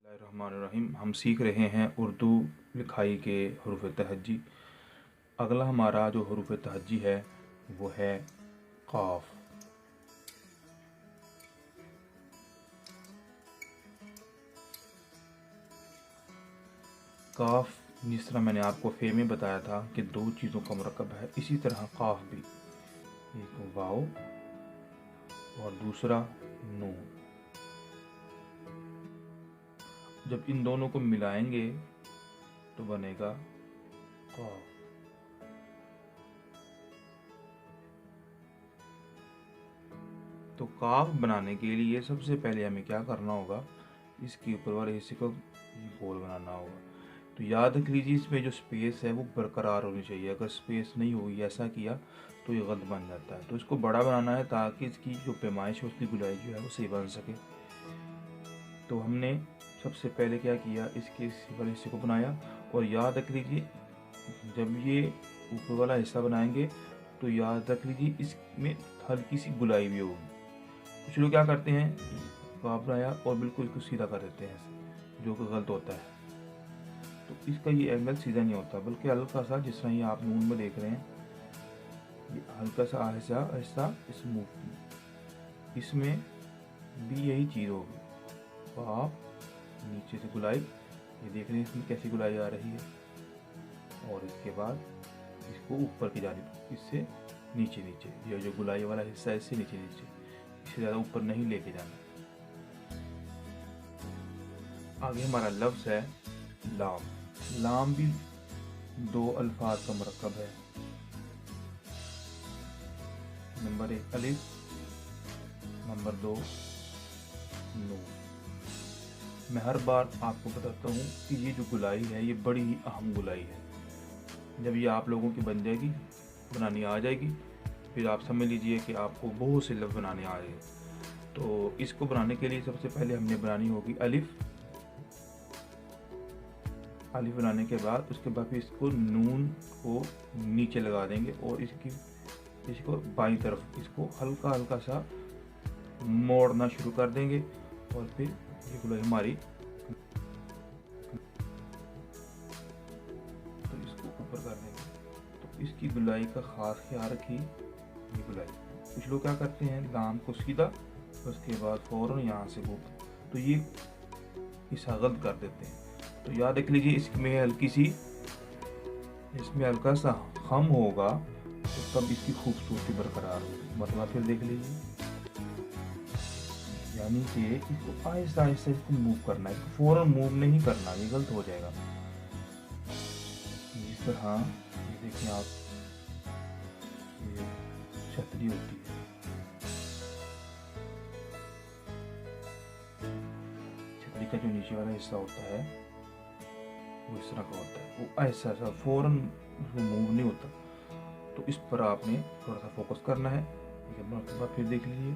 बिस्मिल्लाहिर्रहमानिर्रहीम। हम सीख रहे हैं उर्दू लिखाई के हरूफ तहज्जी। अगला हमारा जो हरूफ तहज्जी है वो है क़ाफ़। काफ़ जिस तरह मैंने आपको फे में बताया था कि दो चीज़ों का मरकब है, इसी तरह क़ाफ़ भी, एक वाव और दूसरा नून। जब इन दोनों को मिलाएंगे तो बनेगा क़ाफ़। तो काफ बनाने के लिए सबसे पहले हमें क्या करना होगा, इसके ऊपर वाले हिस्से को गोल बनाना होगा। तो याद रख लीजिए इसमें जो स्पेस है वो बरकरार होनी चाहिए। अगर स्पेस नहीं होगी, ऐसा किया तो ये गलत बन जाता है। तो इसको बड़ा बनाना है ताकि इसकी जो पैमाइश है, उसकी गुलाई जो है वो सही बन सके। तो हमने सबसे पहले क्या किया, इसके वाले हिस्से को बनाया। और याद रख लीजिए जब ये ऊपर वाला हिस्सा बनाएंगे तो याद रख लीजिए इसमें हल्की सी गुलाई भी होगी। कुछ लोग क्या करते हैं, काफ बनाया और बिल्कुल इसको सीधा कर देते हैं, जो कि गलत होता है। तो इसका ये एंगल सीधा नहीं होता, बल्कि हल्का सा, जिस तरह ये आप नून में देख रहे हैं, ये हल्का सा आहिस्ता आहिस्ता स्मूथ। इसमें भी यही चीज़ होगी। काफ नीचे से गुलाई, ये देख रहे हैं इसमें कैसी गुलाई आ रही है। और इसके बाद इसको ऊपर की जानिब, इससे नीचे नीचे, ये जो गुलाई वाला हिस्सा है इससे नीचे नीचे, इससे ज़्यादा ऊपर नहीं लेके जाना। आगे हमारा लफ्ज़ है लाम। लाम भी दो अल्फाज का मरकब है। नंबर 1 अलिफ, नंबर 2 नून। मैं हर बार आपको बताता हूँ कि ये जो गुलाई है ये बड़ी ही अहम गुलाई है। जब ये आप लोगों की बन जाएगी, बनानी आ जाएगी, फिर आप समझ लीजिए कि आपको बहुत से लफ्ज़ बनाने आ रहे हैं। तो इसको बनाने के लिए सबसे पहले हमने बनानी होगी अलिफ। अलिफ बनाने के बाद उसके बाद फिर इसको नून को नीचे लगा देंगे और इसको बाईं तरफ इसको हल्का हल्का सा मोड़ना शुरू कर देंगे। और फिर ये गुलाई हमारी, तो इसको ऊपर कर देंगे। तो इसकी गुलाई का ख़ास ख्याल रखिए। ये गुलाई, कुछ लोग क्या करते हैं, लाम को सीधा, उसके बाद फ़ौरन यहाँ से वो, तो ये हिस्सा गलत कर देते हैं। तो याद रख लीजिए इसमें हल्की सी, इसमें हल्का सा खम होगा तो तब इसकी खूबसूरती बरकरार होगी। मतलब फिर देख लीजिए, यानी कि इसको आहिस्ता आहिस्ता इसको मूव करना है, इसको फ़ौरन मूव नहीं करना, ये गलत हो जाएगा। इस तरह ये देखिए आप, ये छतरी होती है, छतरी का जो नीचे वाला हिस्सा होता है वो इस तरह का होता है, वो ऐसा ऐसा फ़ौरन मूव नहीं होता। तो इस पर आपने थोड़ा सा फोकस करना है। फिर देख लीजिए